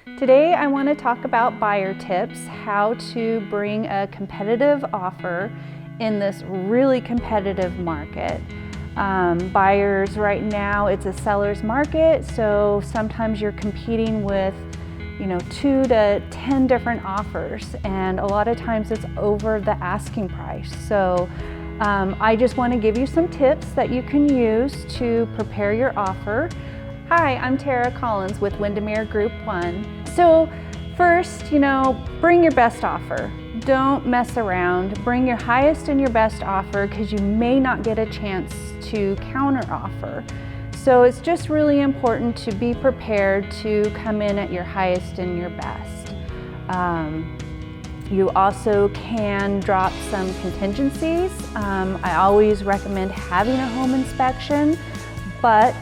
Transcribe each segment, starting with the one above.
Today I want to talk about buyer tips, how to bring a competitive offer in this really competitive market. Buyers right now, it's a seller's market, so sometimes you're competing with 2 to 10 different offers, and a lot of times it's over the asking price. So I just want to give you some tips that you can use to prepare your offer. Hi, I'm Tara Collins with Windermere Group 1. So first, bring your best offer. Don't mess around. Bring your highest and your best offer, because you may not get a chance to counter offer. So it's just really important to be prepared to come in at your highest and your best. You also can drop some contingencies. I always recommend having a home inspection, but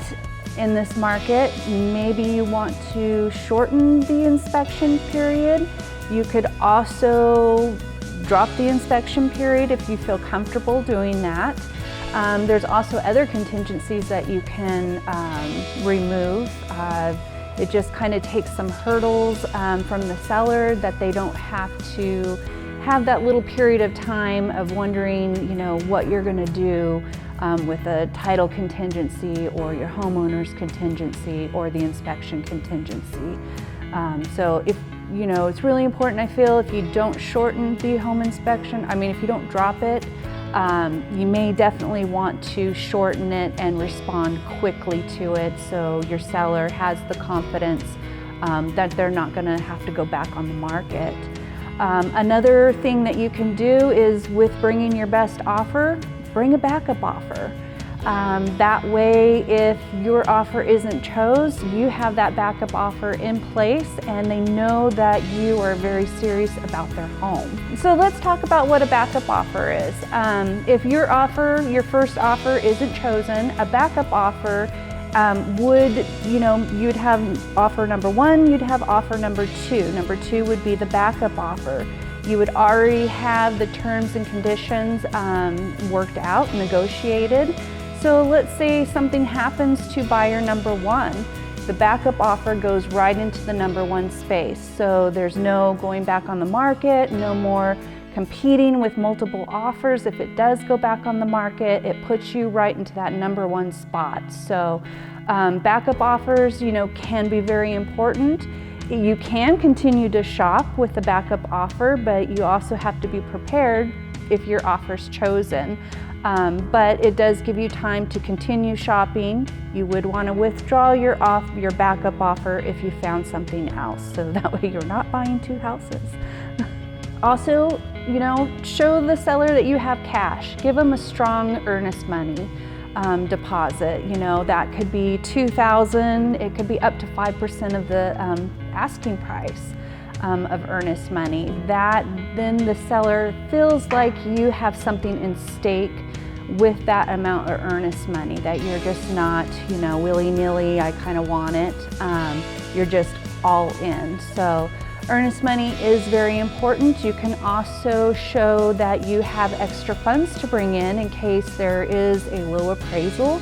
in this market, maybe you want to shorten the inspection period. You could also drop the inspection period if you feel comfortable doing that. There's also other contingencies that you can remove. It just kind of takes some hurdles from the seller, that they don't have to have that little period of time of wondering, what you're going to do with a title contingency or your homeowner's contingency or the inspection contingency. So if it's really important, I feel, if you don't shorten the home inspection, if you don't drop it, you may definitely want to shorten it and respond quickly to it, so your seller has the confidence that they're not going to have to go back on the market. Another thing that you can do is, with bringing your best offer, bring a backup offer. That way, if your offer isn't chose, you have that backup offer in place and they know that you are very serious about their home. So let's talk about what a backup offer is. If your first offer isn't chosen, a backup offer you'd have offer number 1, you'd have offer number 2. Number 2 would be the backup offer. You would already have the terms and conditions worked out, negotiated. So let's say something happens to buyer number 1. The backup offer goes right into the number 1 space. So there's no going back on the market, no more competing with multiple offers. If it does go back on the market, it puts you right into that number 1 spot. So backup offers, can be very important. You can continue to shop with the backup offer, but you also have to be prepared if your offer's chosen. But it does give you time to continue shopping. You would want to withdraw your backup offer if you found something else, so that way you're not buying 2 houses. Also, show the seller that you have cash. Give them a strong earnest money deposit. That could be $2,000. It could be up to 5% of the asking price of earnest money. That then the seller feels like you have something in stake with that amount of earnest money, that you're just not, willy-nilly, I kind of want it. You're just all in. So earnest money is very important. You can also show that you have extra funds to bring in case there is a low appraisal.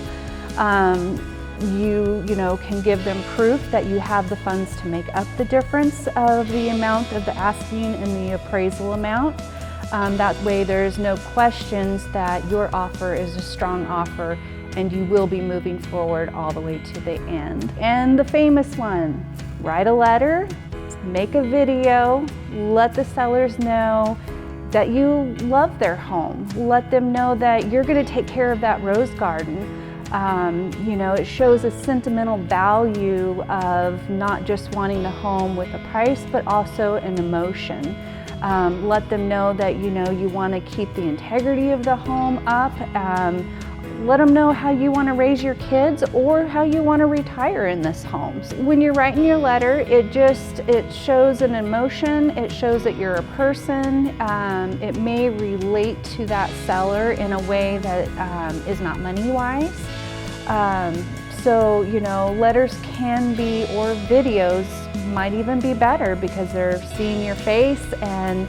You can give them proof that you have the funds to make up the difference of the amount of the asking and the appraisal amount. That way there's no questions that your offer is a strong offer and you will be moving forward all the way to the end. And the famous one, write a letter, make a video, let the sellers know that you love their home. Let them know that you're going to take care of that rose garden. It shows a sentimental value of not just wanting the home with a price, but also an emotion. Let them know that you want to keep the integrity of the home up. Let them know how you want to raise your kids or how you want to retire in this home. When you're writing your letter, it shows an emotion, it shows that you're a person. It may relate to that seller in a way that is not money-wise. So, letters can be, or videos might even be better, because they're seeing your face and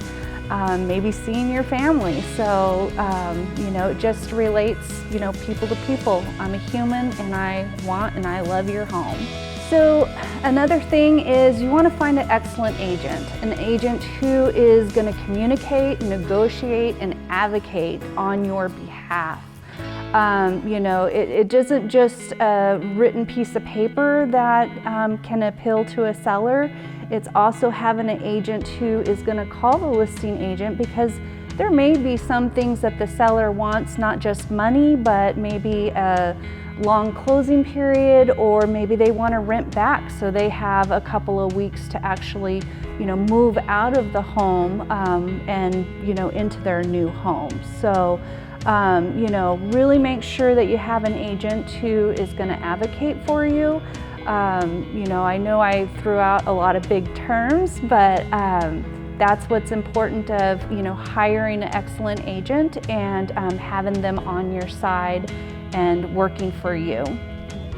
maybe seeing your family. So, it just relates, people to people. I'm a human and I want and I love your home. So another thing is you want to find an excellent agent, an agent who is going to communicate, negotiate, and advocate on your behalf. You know, it isn't just a written piece of paper that can appeal to a seller. It's also having an agent who is going to call the listing agent, because there may be some things that the seller wants, not just money, but maybe a long closing period, or maybe they want to rent back so they have a couple of weeks to actually, you know, move out of the home and, you know, into their new home. So you know, really make sure that you have an agent who is going to advocate for you. You know I threw out a lot of big terms, but that's what's important of, you know, hiring an excellent agent and having them on your side and working for you.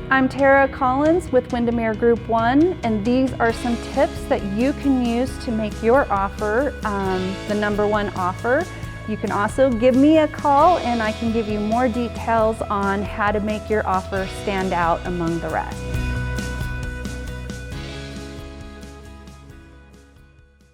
I'm Tara Collins with Windermere Group 1, and these are some tips that you can use to make your offer the #1 offer. You can also give me a call and I can give you more details on how to make your offer stand out among the rest.